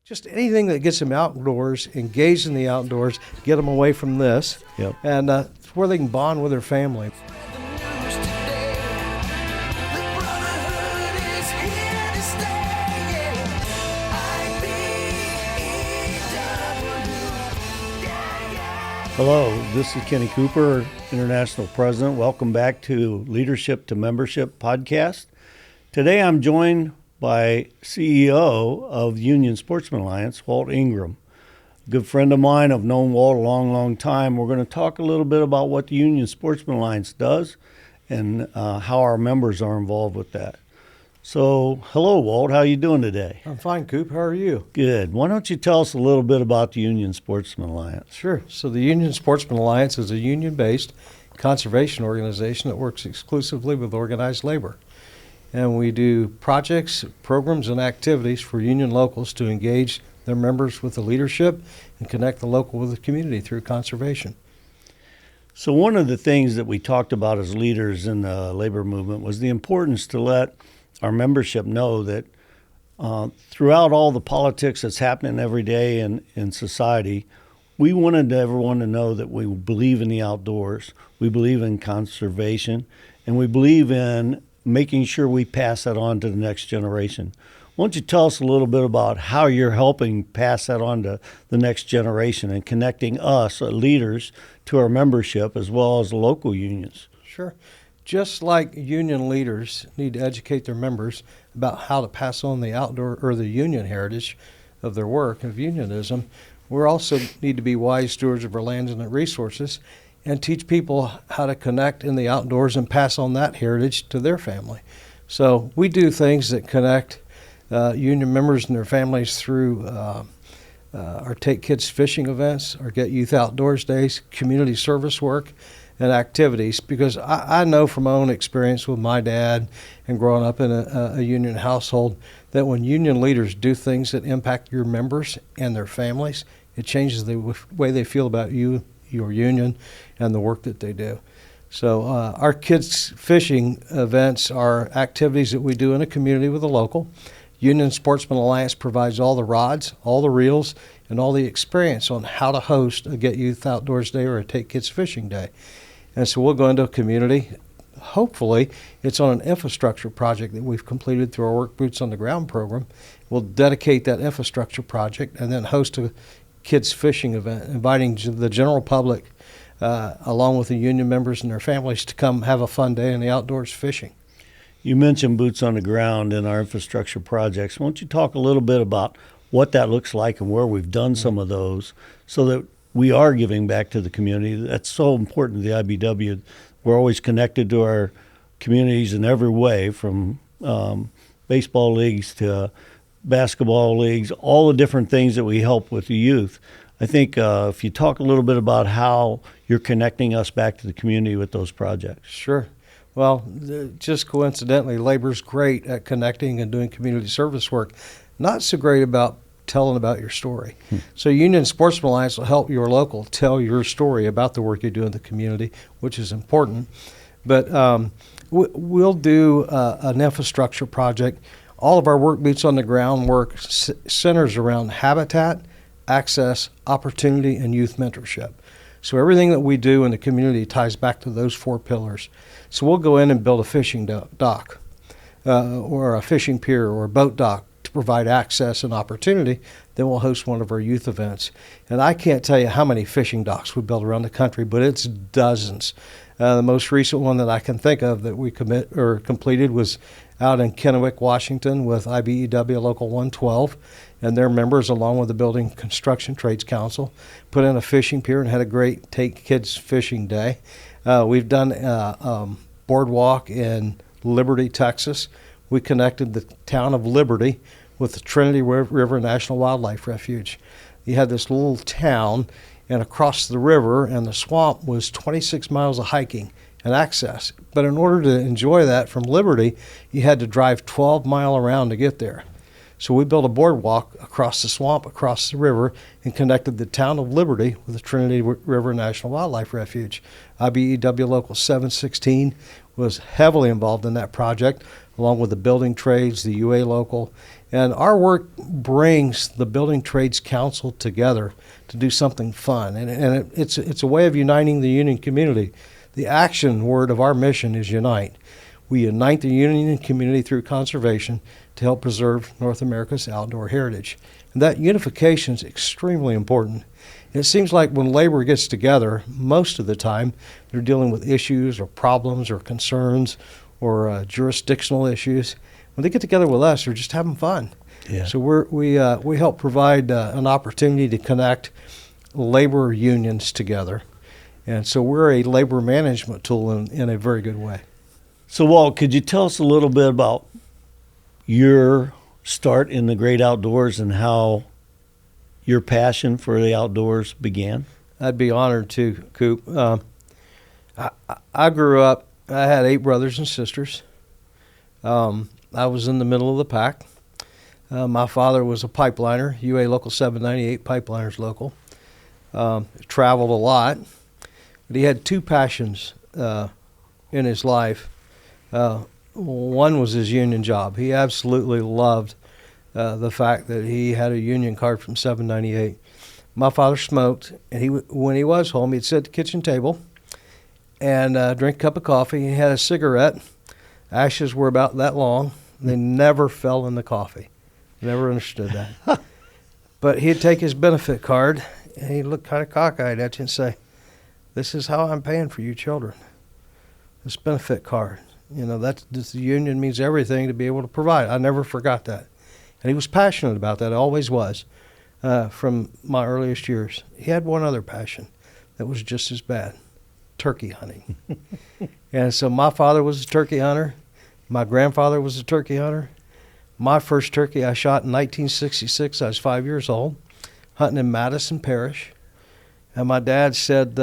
Just anything that gets them outdoors, engaged in the outdoors, get them away from this, and it's where they can bond with their family. Hello, this is Kenny Cooper, International President. Welcome back to Leadership to Membership podcast. Today I'm joined by CEO of Union Sportsmen Alliance, Walt Ingram. A good friend of mine. I've known Walt a long time. We're going to talk a little bit about what the Union Sportsmen Alliance does and how our members are involved with that. So, hello, Walt. How are you doing today? I'm fine, Coop. How are you? Good. Why don't you tell us a little bit about the Union Sportsmen Alliance? Sure. So the Union Sportsmen Alliance is a union-based conservation organization that works exclusively with organized labor. And we do projects, programs, and activities for union locals to engage their members with the leadership and connect the local with the community through conservation. So one of the things that we talked about as leaders in the labor movement was the importance to let our membership know that throughout all the politics that's happening every day in society, we wanted everyone to know that we believe in the outdoors, we believe in conservation, and we believe in making sure we pass that on to the next generation. Why don't you tell us a little bit about how you're helping pass that on to the next generation and connecting us, leaders, to our membership as well as the local unions? Sure. Just like union leaders need to educate their members about how to pass on the outdoor or the union heritage of their work of unionism, we also need to be wise stewards of our lands and their resources and teach people how to connect in the outdoors and pass on that heritage to their family. So we do things that connect union members and their families through our Take Kids Fishing events, our Get Youth Outdoors Days, community service work, and activities, because I know from my own experience with my dad and growing up in a union household that when union leaders do things that impact your members and their families, it changes the way they feel about you, your union, and the work that they do. So our kids fishing events are activities that we do in a community with a local. Union Sportsmen Alliance provides all the rods, all the reels, and all the experience on how to host a Get Youth Outdoors Day or a Take Kids Fishing Day. And so we'll go into a community. Hopefully, it's on an infrastructure project that we've completed through our Work Boots on the Ground program. We'll dedicate that infrastructure project and then host a kids fishing event, inviting the general public, along with the union members and their families, to come have a fun day in the outdoors fishing. You mentioned boots on the ground in our infrastructure projects. Why don't you talk a little bit about what that looks like and where we've done some of those so that we are giving back to the community? That's so important to the IBEW. We're always connected to our communities in every way, from baseball leagues to basketball leagues, all the different things that we help with the youth. I think if you talk a little bit about how you're connecting us back to the community with those projects. Sure. Well, just coincidentally, labor's great at connecting and doing community service work. Not so great about telling about your story. So Union Sportsmen Alliance will help your local tell your story about the work you do in the community, which is important. But we'll do an infrastructure project. All of our Work Boots on the Ground work centers around habitat, access, opportunity, and youth mentorship. So everything that we do in the community ties back to those four pillars. So we'll go in and build a fishing dock or a fishing pier or a boat dock to provide access and opportunity. Then we'll host one of our youth events. And I can't tell you how many fishing docks we build around the country, but it's dozens. The most recent one that I can think of that we completed was out in Kennewick, Washington, with IBEW Local 112 and their members, along with the Building Construction Trades Council, put in a fishing pier and had a great Take Kids Fishing Day. We've done a boardwalk in Liberty, Texas. We connected the town of Liberty with the Trinity River National Wildlife Refuge. You had this little town, and across the river and the swamp was 26 miles of hiking and access. But in order to enjoy that from Liberty, you had to drive 12-mile around to get there. So we built a boardwalk across the swamp, across the river, and connected the town of Liberty with the Trinity River National Wildlife Refuge. IBEW Local 716 was heavily involved in that project, along with the building trades, the UA local. And our work brings the Building Trades Council together to do something fun. And it's a way of uniting the union community. The action word of our mission is unite. We unite the union community through conservation to help preserve North America's outdoor heritage. And that unification is extremely important. It seems like when labor gets together, most of the time, they're dealing with issues or problems or concerns or jurisdictional issues. When they get together with us, they're just having fun. Yeah. So we help provide an opportunity to connect labor unions together. And so we're a labor management tool in a very good way. So, Walt, could you tell us a little bit about your start in the great outdoors and how your passion for the outdoors began? I'd be honored to, Coop. I grew up, I had 8 brothers and sisters. I was in the middle of the pack. My father was a pipeliner, UA Local 798, Pipeliners Local. Traveled a lot, but he had 2 passions in his life. One was his union job. He absolutely loved the fact that he had a union card from 798. My father smoked, and when he was home, he'd sit at the kitchen table and drink a cup of coffee. He had a cigarette. Ashes were about that long. They never fell in the coffee. Never understood that. But he'd take his benefit card, and he'd look kind of cockeyed at you and say, "This is how I'm paying for you children. This benefit card. You know, the union means everything to be able to provide." I never forgot that. And he was passionate about that, always was, from my earliest years. He had one other passion that was just as bad, turkey hunting. And so my father was a turkey hunter. My grandfather was a turkey hunter. My first turkey I shot in 1966. I was 5 years old, hunting in Madison Parish. And my dad said,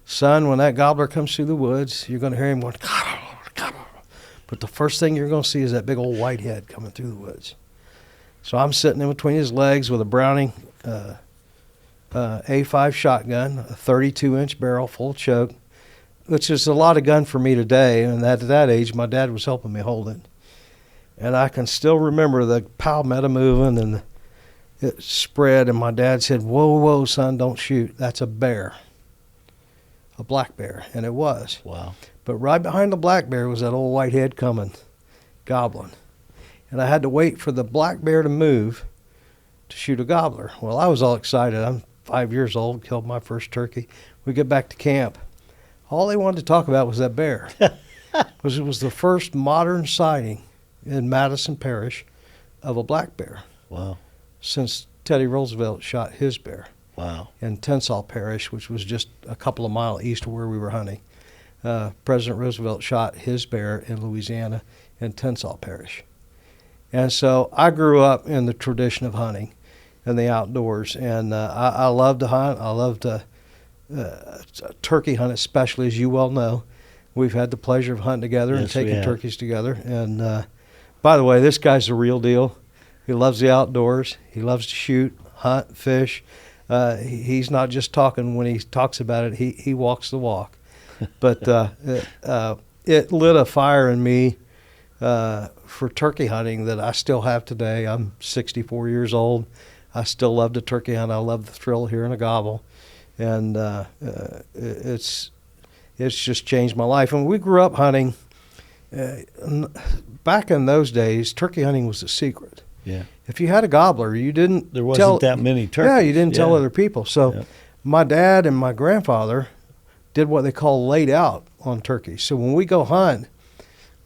"Son, when that gobbler comes through the woods, you're going to hear him going, gobble, gobble. But the first thing you're going to see is that big old white head coming through the woods." So I'm sitting in between his legs with a Browning A5 shotgun, a 32-inch barrel, full choke, which is a lot of gun for me today. And at that age, my dad was helping me hold it. And I can still remember the palmetto moving and it spread. And my dad said, "Whoa, whoa, son, don't shoot. That's a bear, a black bear." And it was. Wow. But right behind the black bear was that old white head coming, gobbling. And I had to wait for the black bear to move to shoot a gobbler. Well, I was all excited. I'm 5 years old, killed my first turkey. We get back to camp. All they wanted to talk about was that bear. Because it was the first modern sighting in Madison Parish of a black bear. Wow. Since Teddy Roosevelt shot his bear. Wow. In Tensall Parish, which was just a couple of miles east of where we were hunting. President Roosevelt shot his bear in Louisiana in Tensall Parish. And so I grew up in the tradition of hunting and the outdoors. And I love to hunt. I love to turkey hunt, especially, as you well know. We've had the pleasure of hunting together and taking turkeys together. And by the way, this guy's the real deal. He loves the outdoors. He loves to shoot, hunt, fish. He's not just talking when he talks about it. He walks the walk. But it lit a fire in me for turkey hunting that I still have today. I'm 64 years old. I still love to turkey hunt. I love the thrill of hearing a gobble. And it's just changed my life. And we grew up hunting. Back in those days, turkey hunting was a secret. Yeah. If you had a gobbler, you didn't There wasn't that many turkeys. Yeah, you didn't tell other people. So my dad and my grandfather did what they call laid out on turkeys. So when we go hunt,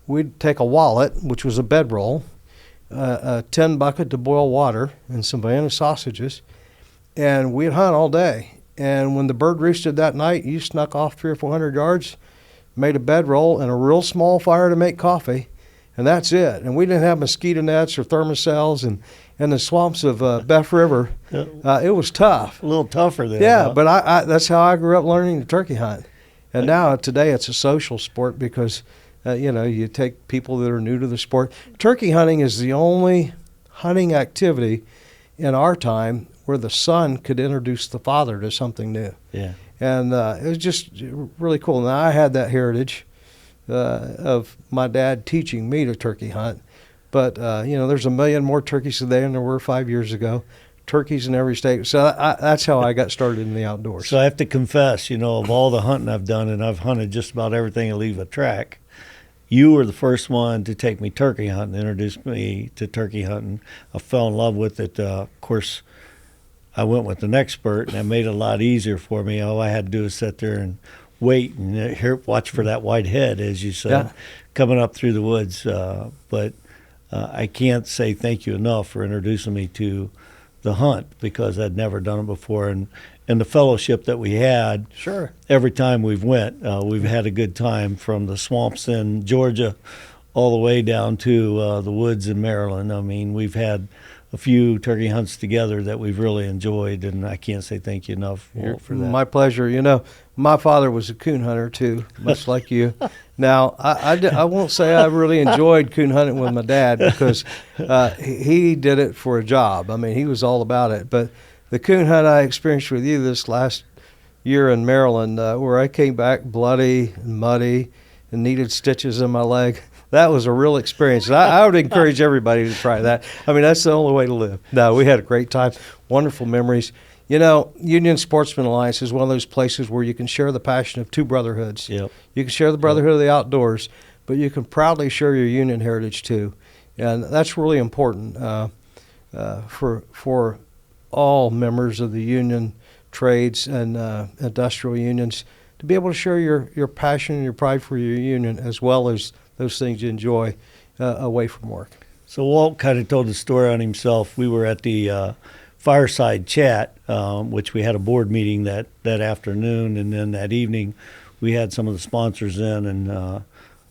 we'd take a wallet, which was a bedroll, a tin bucket to boil water, and some Vienna sausages, and we'd hunt all day. And when the bird roosted that night, you snuck off 300 or 400 yards, made a bedroll and a real small fire to make coffee, and that's it. And we didn't have mosquito nets or thermocells, and in the swamps of Beff River, it was tough. A little tougher then. Yeah, but I that's how I grew up learning to turkey hunt. And now today it's a social sport because, you take people that are new to the sport. Turkey hunting is the only hunting activity in our time where the son could introduce the father to something new. Yeah. And it was just really cool. Now, I had that heritage of my dad teaching me to turkey hunt. But, there's 1 million more turkeys today than there were 5 years ago. Turkeys in every state. So that's how I got started in the outdoors. So I have to confess, of all the hunting I've done, and I've hunted just about everything that leave a track, you were the first one to take me turkey hunting, introduce me to turkey hunting. I fell in love with it. Of course, I went with an expert, and that made it a lot easier for me. All I had to do was sit there and wait and watch for that white head, as you said, coming up through the woods. But I can't say thank you enough for introducing me to the hunt, because I'd never done it before, and the fellowship that we had. Sure. Every time we've we've had a good time, from the swamps in Georgia all the way down to the woods in Maryland. I mean, we've had a few turkey hunts together that we've really enjoyed, and I can't say thank you enough for that. My pleasure. My father was a coon hunter too, much like you. Now, I won't say I really enjoyed coon hunting with my dad, because he did it for a job. I mean, he was all about it. But the coon hunt I experienced with you this last year in Maryland, where I came back bloody and muddy and needed stitches in my leg, that was a real experience. I would encourage everybody to try that. I mean, that's the only way to live. No, we had a great time, wonderful memories. Union Sportsmen Alliance is one of those places where you can share the passion of two brotherhoods. Yep. You can share the brotherhood of the outdoors, but you can proudly share your union heritage too. And that's really important for all members of the union trades and industrial unions to be able to share your passion and your pride for your union, as well as those things you enjoy away from work. So Walt kind of told the story on himself. We were at the fireside chat, which we had a board meeting that afternoon, and then that evening we had some of the sponsors in, and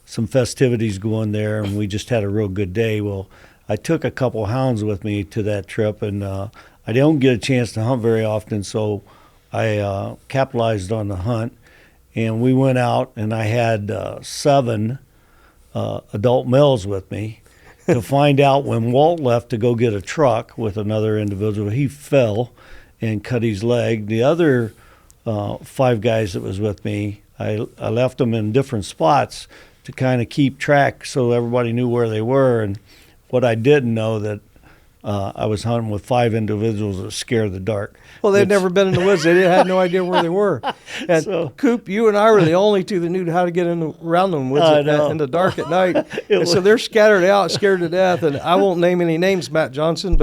some festivities going there, and we just had a real good day. Well, I took a couple hounds with me to that trip, and I don't get a chance to hunt very often, so I capitalized on the hunt, and we went out, and I had 7 adult males with me. To find out, when Walt left to go get a truck with another individual, he fell and cut his leg. The other 5 guys that was with me, I left them in different spots to kind of keep track so everybody knew where they were. And what I didn't know, that I was hunting with 5 individuals that scared the dark. Well, they'd never been in the woods. They had no idea where they were. And Coop, you and I were the only two that knew how to get around them woods in the dark at night. And so they're scattered out, scared to death. And I won't name any names, Matt Johnson,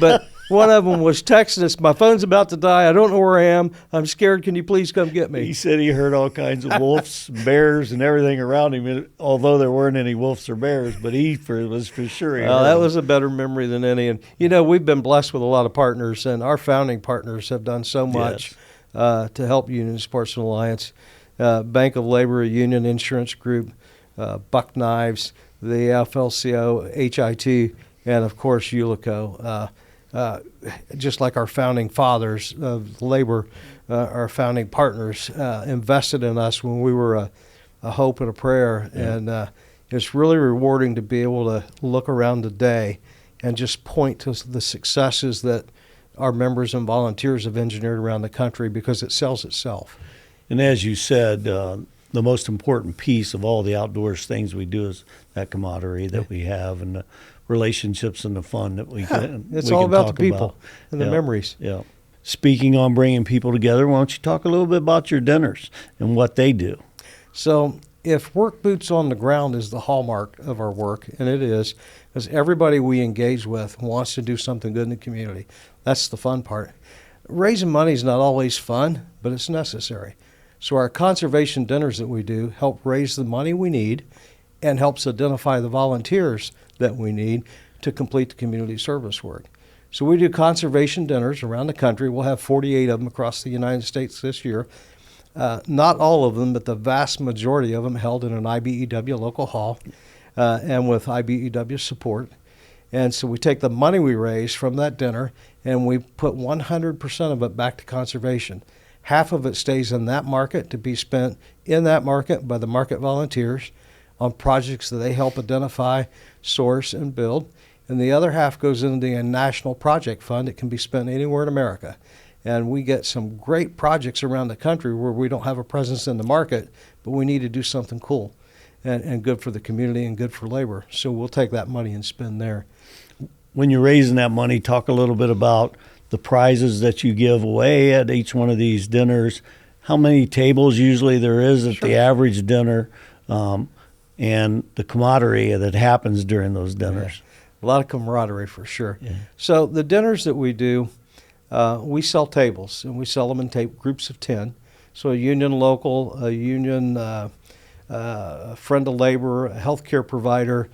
but one of them was texting us, "My phone's about to die. I don't know where I am. I'm scared. Can you please come get me?" He said he heard all kinds of wolves, bears, and everything around him, although there weren't any wolves or bears, but he was for sure. That was a better memory than any. And, we've been blessed with a lot of partners, and our founding partners have done so much to help Union Sportsmen Alliance. Bank of Labor, Union Insurance Group, Buck Knives, the AFL-CIO, HIT, and, of course, Ulico. Just like our founding fathers of labor, our founding partners invested in us when we were a hope and a prayer. Yeah. And it's really rewarding to be able to look around today and just point to the successes that our members and volunteers have engineered around the country, because it sells itself. And as you said, the most important piece of all the outdoors things we do is that camaraderie that we have, and the relationships and the fun that we can. It's all about the people and the memories. Yeah. Speaking on bringing people together, why don't you talk a little bit about your dinners and what they do? So if work boots on the ground is the hallmark of our work, and it is, because everybody we engage with wants to do something good in the community. That's the fun part. Raising money is not always fun, but it's necessary. So our conservation dinners that we do help raise the money we need and helps identify the volunteers that we need to complete the community service work. So we do conservation dinners around the country. We'll have 48 of them across the United States this year. Not all of them, but the vast majority of them held in an IBEW local hall and with IBEW support. And so we take the money we raise from that dinner and we put 100% of it back to conservation. Half of it stays in that market to be spent in that market by the market volunteers on projects that they help identify, source, and build. And the other half goes into a national project fund that can be spent anywhere in America. And we get some great projects around the country where we don't have a presence in the market, but we need to do something cool. and good for the community and good for labor. So we'll take that money and spend there. When you're raising that money, talk a little bit about the prizes that you give away at each one of these dinners, how many tables usually there is at the average dinner, and the camaraderie that happens during those dinners. A lot of camaraderie for sure. Yeah. So the dinners that we do, we sell tables, and we sell them in groups of 10. So a union local, a union friend of labor, a healthcare provider,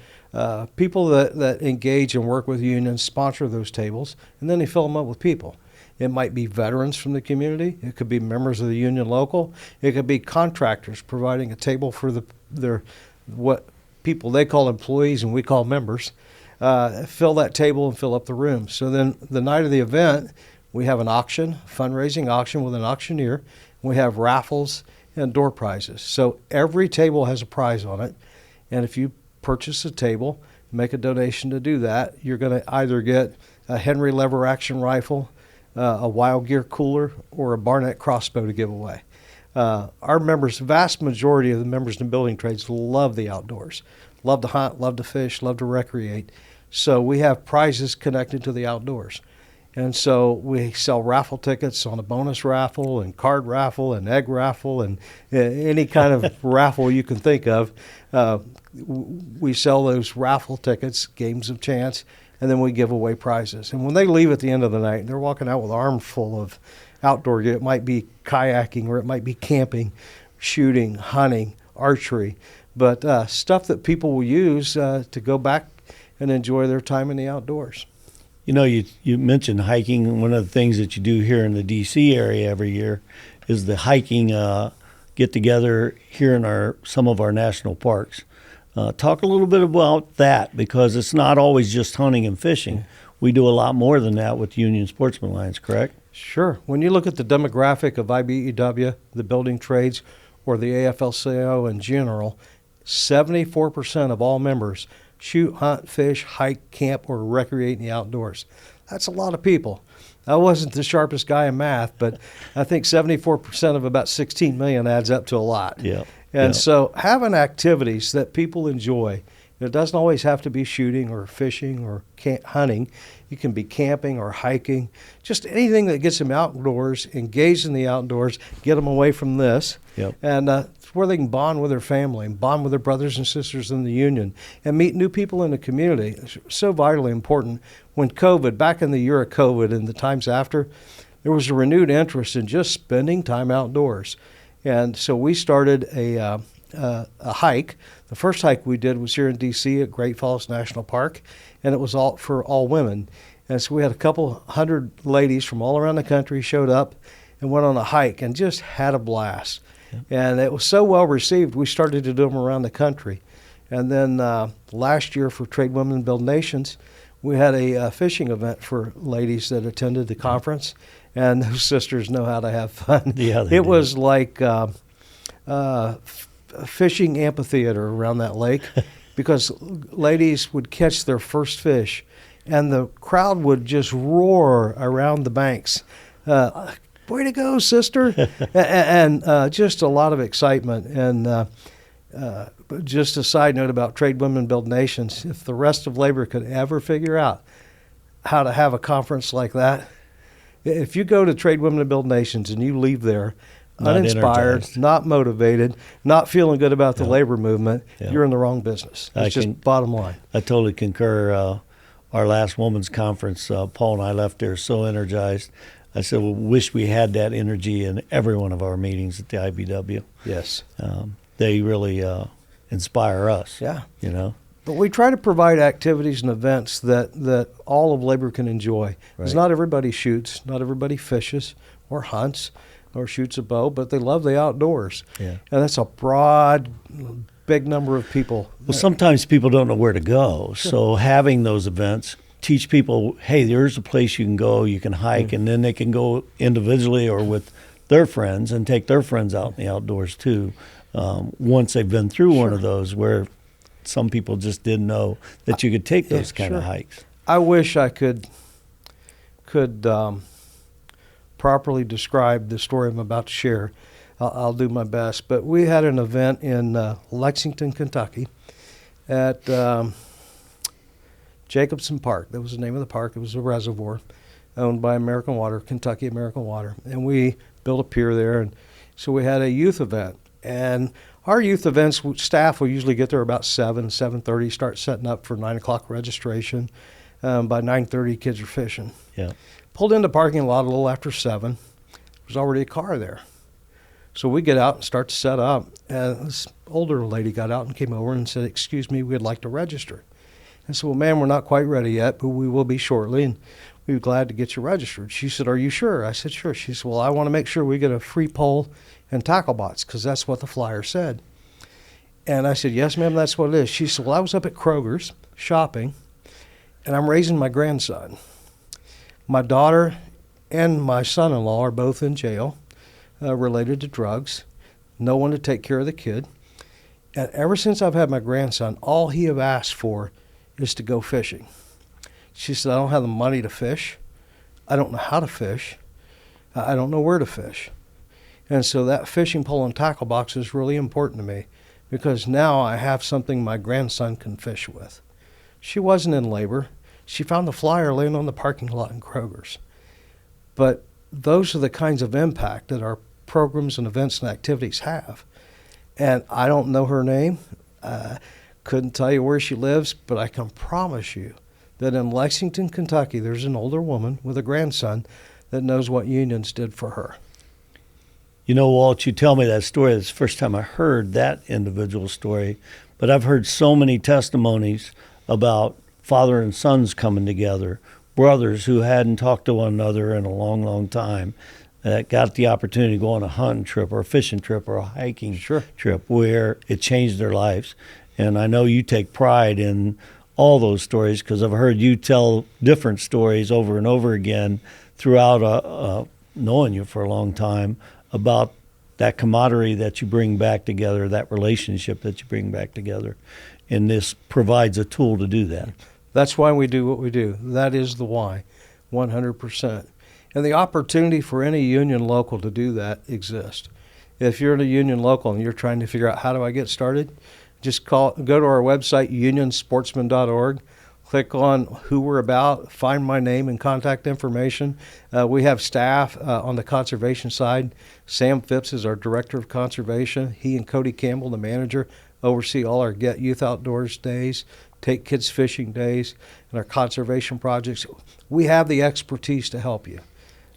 people that engage and work with unions sponsor those tables, and then they fill them up with people. It might be veterans from the community. It could be members of the union local. It could be contractors providing a table for their what people they call employees and we call members. Fill that table and fill up the room. So then the night of the event, we have an auction, fundraising auction with an auctioneer. We have raffles and door prizes. So every table has a prize on it. And if you purchase a table, make a donation to do that, you're going to either get a Henry lever action rifle, a Wild Gear cooler, or a Barnett crossbow to give away. Our members, vast majority of the members in building trades love the outdoors, love to hunt, love to fish, love to recreate. So we have prizes connected to the outdoors. And so we sell raffle tickets on a bonus raffle and card raffle and egg raffle and any kind of raffle you can think of. We sell those raffle tickets, games of chance, and then we give away prizes. And when they leave at the end of the night, they're walking out with an arm full of outdoor gear. It might be kayaking or it might be camping, shooting, hunting, archery, but stuff that people will use to go back and enjoy their time in the outdoors. You know, you mentioned hiking. One of the things that you do here in the D.C. area every year is the hiking get-together here in some of our national parks. Talk a little bit about that, because it's not always just hunting and fishing. We do a lot more than that with Union Sportsman Alliance, correct? Sure. When you look at the demographic of IBEW, the building trades, or the AFL-CIO in general, 74% of all members shoot, hunt, fish, hike, camp, or recreate in the outdoors. That's a lot of people. I wasn't the sharpest guy in math, but I think 74% of about 16 million adds up to a lot. Yeah. And so having activities that people enjoy, it doesn't always have to be shooting or fishing or hunting. You can be camping or hiking, just anything that gets them outdoors, engaged in the outdoors, get them away from this. Yep. And it's where they can bond with their family and bond with their brothers and sisters in the union and meet new people in the community. It's so vitally important. When COVID, back in the year of COVID and the times after, there was a renewed interest in just spending time outdoors. And so we started a hike. The first hike we did was here in D.C. at Great Falls National Park, and it was all for all women. And so we had a couple hundred ladies from all around the country showed up and went on a hike and just had a blast. Yeah. And it was so well received, we started to do them around the country. And then last year for Trade Women Build Nations, we had a fishing event for ladies that attended the conference, and those sisters know how to have fun. Yeah, it was like fishing amphitheater around that lake because ladies would catch their first fish and the crowd would just roar around the banks. Way to go, sister. and just a lot of excitement. And just a side note about Trade Women Build Nations, if the rest of labor could ever figure out how to have a conference like that, if you go to Trade Women Build Nations and you leave there uninspired, not motivated, not feeling good about the labor movement, you're in the wrong business. It's just bottom line. I totally concur. Our last women's conference, Paul and I left there so energized. I said, well, wish we had that energy in every one of our meetings at the IBEW. Yes. They really inspire us. Yeah. You know. But we try to provide activities and events that all of labor can enjoy. Because not everybody shoots, not everybody fishes or hunts or shoots a bow, but they love the outdoors. Yeah. And that's a broad, big number of people. Well, sometimes people don't know where to go. Sure. So having those events teach people, hey, there's a place you can go, you can hike, and then they can go individually or with their friends and take their friends out in the outdoors too. Once they've been through one of those where some people just didn't know that you could take those kind of hikes. I wish I could properly describe the story I'm about to share. I'll do my best. But we had an event in Lexington, Kentucky at Jacobson Park. That was the name of the park. It was a reservoir owned by American Water, Kentucky American Water. And we built a pier there. And so we had a youth event. And our youth events, staff will usually get there about 7:30, start setting up for 9 o'clock registration. By 9:30, kids are fishing. Yeah. Pulled into the parking lot a little after 7. There was already a car there. So we get out and start to set up. And this older lady got out and came over and said, "Excuse me, we'd like to register." I said, "Well, ma'am, we're not quite ready yet, but we will be shortly, and we'd be glad to get you registered." She said, "Are you sure?" I said, "Sure." She said, "Well, I want to make sure we get a free pole and tackle box because that's what the flyer said." And I said, "Yes, ma'am, that's what it is." She said, "Well, I was up at Kroger's shopping, and I'm raising my grandson. My daughter and my son-in-law are both in jail related to drugs. No one to take care of the kid. And ever since I've had my grandson, all he have asked for is to go fishing." She said, "I don't have the money to fish. I don't know how to fish. I don't know where to fish." And so that fishing pole and tackle box is really important to me because now I have something my grandson can fish with. She wasn't in labor. She found the flyer laying on the parking lot in Kroger's. But those are the kinds of impact that our programs and events and activities have. And I don't know her name. Couldn't tell you where she lives, but I can promise you that in Lexington, Kentucky, there's an older woman with a grandson that knows what unions did for her. You know, Walt, you tell me that story. It's the first time I heard that individual story, but I've heard so many testimonies about father and sons coming together, brothers who hadn't talked to one another in a long, long time, that got the opportunity to go on a hunting trip or a fishing trip or a hiking trip where it changed their lives. And I know you take pride in all those stories because I've heard you tell different stories over and over again throughout knowing you for a long time about that camaraderie that you bring back together, that relationship that you bring back together. And this provides a tool to do that. That's why we do what we do. That is the why, 100%. And the opportunity for any union local to do that exists. If you're in a union local and you're trying to figure out how do I get started, just go to our website, unionsportsmen.org, click on who we're about, find my name and contact information. We have staff on the conservation side. Sam Phipps is our director of conservation. He and Cody Campbell, the manager, oversee all our Get Youth Outdoors days, Take Kids Fishing days, and our conservation projects. We have the expertise to help you,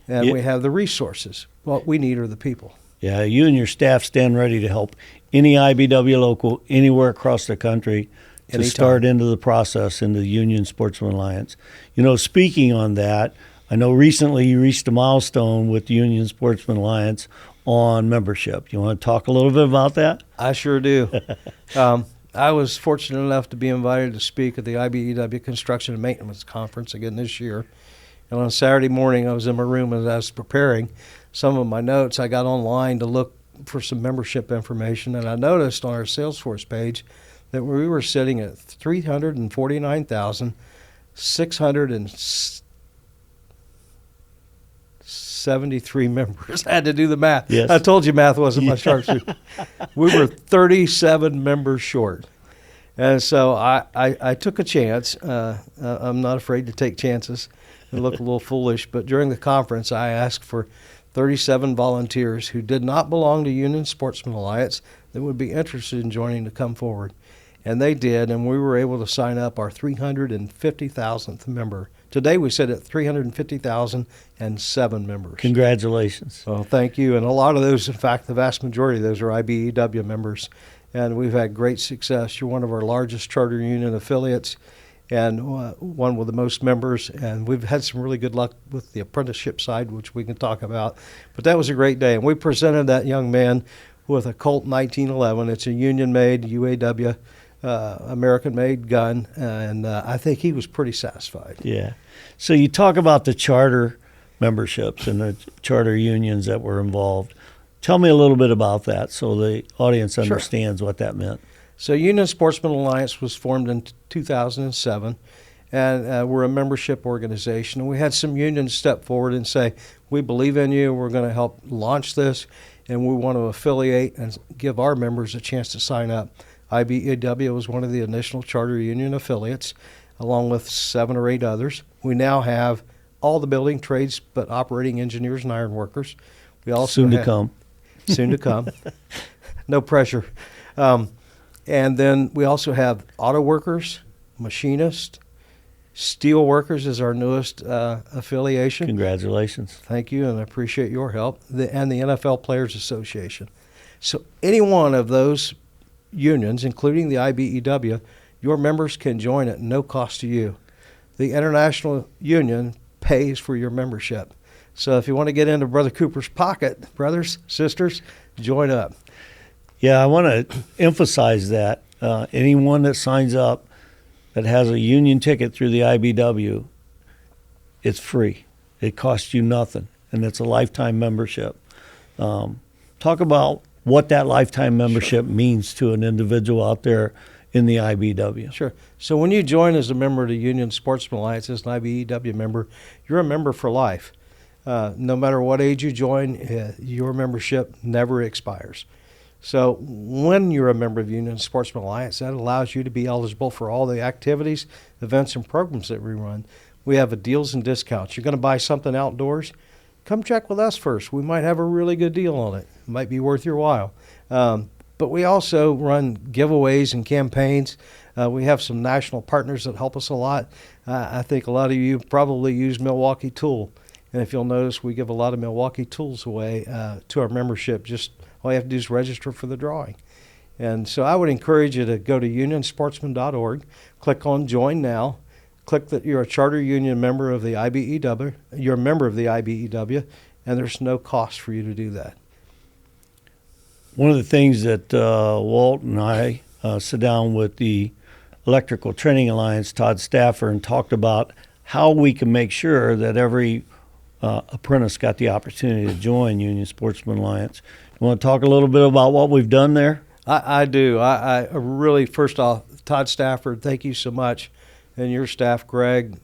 and we have the resources. What we need are the people. Yeah, you and your staff stand ready to help any IBEW local anywhere across the country to start into the process in the Union Sportsman Alliance. You know, speaking on that, I know recently you reached a milestone with the Union Sportsman Alliance on membership. You want to talk a little bit about that? I sure do. I was fortunate enough to be invited to speak at the IBEW Construction and Maintenance Conference again this year. And on Saturday morning, I was in my room as I was preparing some of my notes. I got online to look for some membership information, and I noticed on our Salesforce page that we were sitting at 349,673 members. I had to do the math. Yes. I told you math wasn't my sharp suit. We were 37 members short. And so I took a chance. I'm not afraid to take chances and look a little foolish, but during the conference I asked for 37 volunteers who did not belong to Union Sportsman Alliance that would be interested in joining to come forward. And they did, and we were able to sign up our 350,000th member. Today we sit at 350,007 members. Congratulations. Well, thank you. And a lot of those, in fact, the vast majority of those are IBEW members. And we've had great success. You're one of our largest charter union affiliates and one with the most members. And we've had some really good luck with the apprenticeship side, which we can talk about. But that was a great day. And we presented that young man with a Colt 1911. It's a union-made UAW American-made gun, and I think he was pretty satisfied. Yeah. So you talk about the charter memberships and the charter unions that were involved. Tell me a little bit about that so the audience understands what that meant. So Union Sportsman Alliance was formed in 2007, and we're a membership organization. And we had some unions step forward and say, we believe in you, we're going to help launch this. and we want to affiliate and give our members a chance to sign up. IBEW was one of the initial charter union affiliates, along with 7 or 8 others. We now have all the building trades, but operating engineers and iron workers. We also Soon to come. Soon to come. No pressure. And then we also have auto workers, machinists, steel workers is our newest affiliation. Congratulations. Thank you, and I appreciate your help. And the NFL Players Association. So any one of those unions, including the IBEW, your members can join at no cost to you. The International Union pays for your membership. So if you want to get into Brother Cooper's pocket, brothers, sisters, join up. Yeah, I want to emphasize that anyone that signs up that has a union ticket through the IBEW, it's free. It costs you nothing, and it's a lifetime membership. Talk about what that lifetime membership means to an individual out there in the IBEW. Sure. So when you join as a member of the Union Sportsmen Alliance, as an IBEW member, you're a member for life. No matter what age you join, your membership never expires. So when you're a member of Union Sportsmen Alliance, that allows you to be eligible for all the activities, events, and programs that we run. We have deals and discounts. You're going to buy something outdoors? Come check with us first. We might have a really good deal on it. It might be worth your while. But we also run giveaways and campaigns. We have some national partners that help us a lot. I think a lot of you probably use Milwaukee Tool. And if you'll notice, we give a lot of Milwaukee tools away to our membership. Just all you have to do is register for the drawing. And so I would encourage you to go to unionsportsman.org, click on Join Now, click that you're a charter union member of the IBEW, you're a member of the IBEW, and there's no cost for you to do that. One of the things that Walt and I sit down with the Electrical Training Alliance, Todd Stafford, and talked about how we can make sure that every apprentice got the opportunity to join Union Sportsmen Alliance. You want to talk a little bit about what we've done there? I do. I really, first off, Todd Stafford, thank you so much, and your staff, Greg,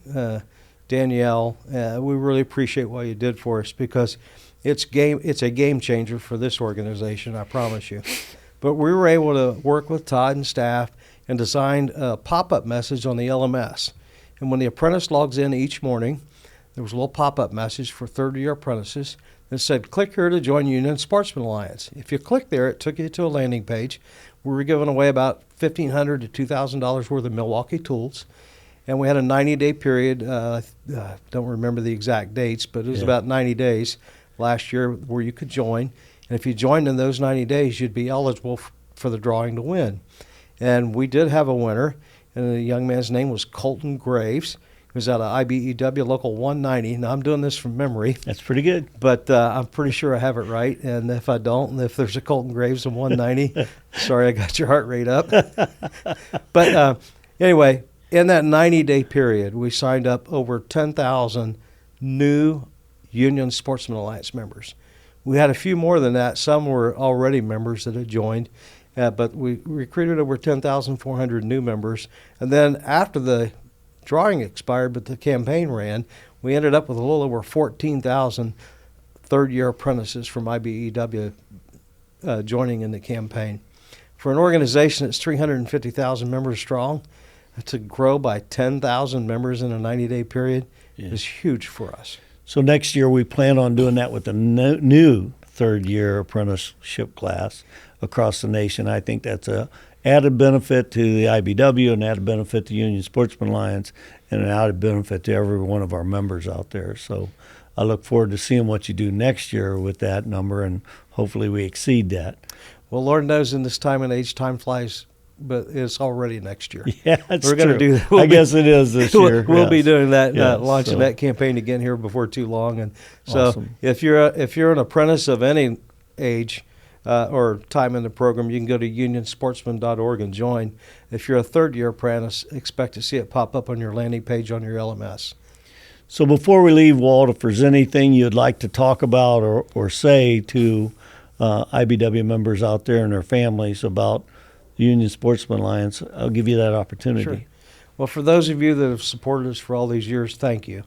Danielle. We really appreciate what you did for us, because it's a game changer for this organization, I promise you. But we were able to work with Todd and staff and designed a pop-up message on the LMS. And when the apprentice logs in each morning, there was a little pop-up message for third-year apprentices that said, click here to join Union Sportsmen Alliance. If you click there, it took you to a landing page. We were giving away about $1,500 to $2,000 worth of Milwaukee tools. And we had a 90-day period. Don't remember the exact dates, but it was about 90 days last year where you could join. And if you joined in those 90 days, you'd be eligible for the drawing to win. And we did have a winner, and the young man's name was Colton Graves. He was out of IBEW Local 190. Now, I'm doing this from memory. That's pretty good. But I'm pretty sure I have it right. And if I don't, and if there's a Colton Graves in 190, sorry, I got your heart rate up. But anyway, in that 90-day period, we signed up over 10,000 new Union Sportsmen Alliance members. We had a few more than that. Some were already members that had joined. But we recruited over 10,400 new members. And then after the drawing expired, but the campaign ran, we ended up with a little over 14,000 third-year apprentices from IBEW joining in the campaign. For an organization that's 350,000 members strong, to grow by 10,000 members in a 90-day period is huge for us. So next year we plan on doing that with a new third-year apprenticeship class across the nation. I think that's a added benefit to the IBEW, an added benefit to Union Sportsmen Alliance, and an added benefit to every one of our members out there. So I look forward to seeing what you do next year with that number, and hopefully we exceed that. Well, Lord knows in this time and age, time flies, but it's already next year. Yeah, that's We're going to true. do that. I guess it is this year. We'll be Yes. doing that, Yes, launching so- that campaign again here before too long. And so Awesome. if you're an apprentice of any age or time in the program, you can go to unionsportsman.org and join. If you're a third-year apprentice, expect to see it pop up on your landing page on your LMS. So before we leave, Walt, if there's anything you'd like to talk about or say to IBEW members out there and their families about the Union Sportsmen Alliance, I'll give you that opportunity. Sure. Well, for those of you that have supported us for all these years, thank you.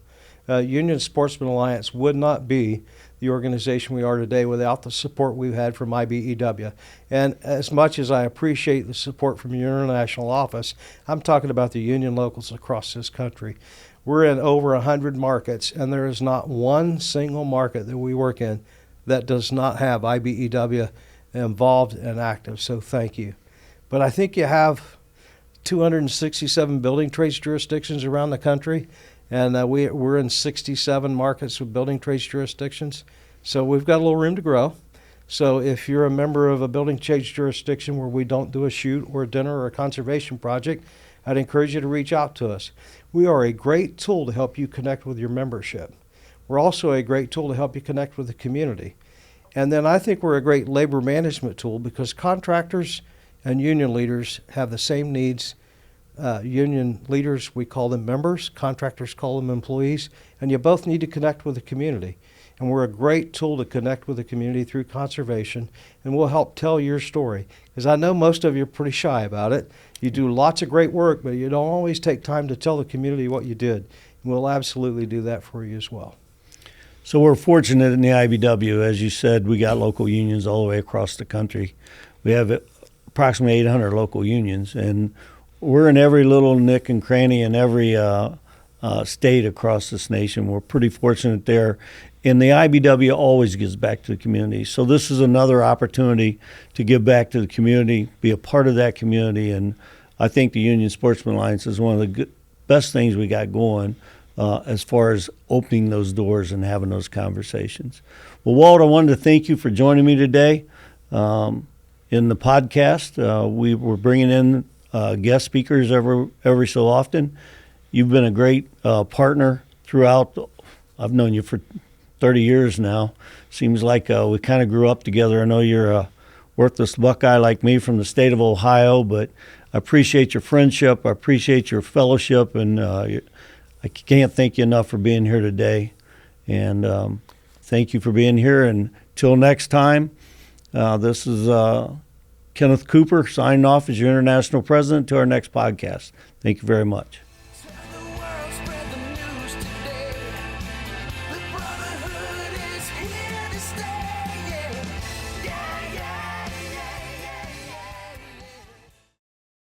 Union Sportsmen Alliance would not be the organization we are today without the support we've had from IBEW. And as much as I appreciate the support from your international office, I'm talking about the union locals across this country. We're in over 100 markets, and there is not one single market that we work in that does not have IBEW involved and active, so thank you. But I think you have 267 building trades jurisdictions around the country, and we're in 67 markets with building trades jurisdictions. So we've got a little room to grow. So if you're a member of a building trades jurisdiction where we don't do a shoot or a dinner or a conservation project, I'd encourage you to reach out to us. We are a great tool to help you connect with your membership. We're also a great tool to help you connect with the community. And then I think we're a great labor management tool because contractors and union leaders have the same needs. Union leaders, we call them members. Contractors call them employees. And you both need to connect with the community. And we're a great tool to connect with the community through conservation. And we'll help tell your story. Because I know most of you are pretty shy about it. You do lots of great work, but you don't always take time to tell the community what you did. And we'll absolutely do that for you as well. So we're fortunate in the IBEW. As you said, we got local unions all the way across the country. We have approximately 800 local unions, and we're in every little nick and cranny in every state across this nation. We're pretty fortunate there. And the IBEW always gives back to the community. So this is another opportunity to give back to the community, be a part of that community. And I think the Union Sportsmen Alliance is one of the best things we got going as far as opening those doors and having those conversations. Well, Walt, I wanted to thank you for joining me today in the podcast. We're bringing in guest speakers every so often. You've been a great partner throughout. I've known you for 30 years now. Seems like we kind of grew up together. I know you're a worthless Buckeye like me from the state of Ohio, but I appreciate your friendship. I appreciate your fellowship, and I can't thank you enough for being here today. And thank you for being here. And till next time, this is Kenneth Cooper signing off as your international president to our next podcast. Thank you very much.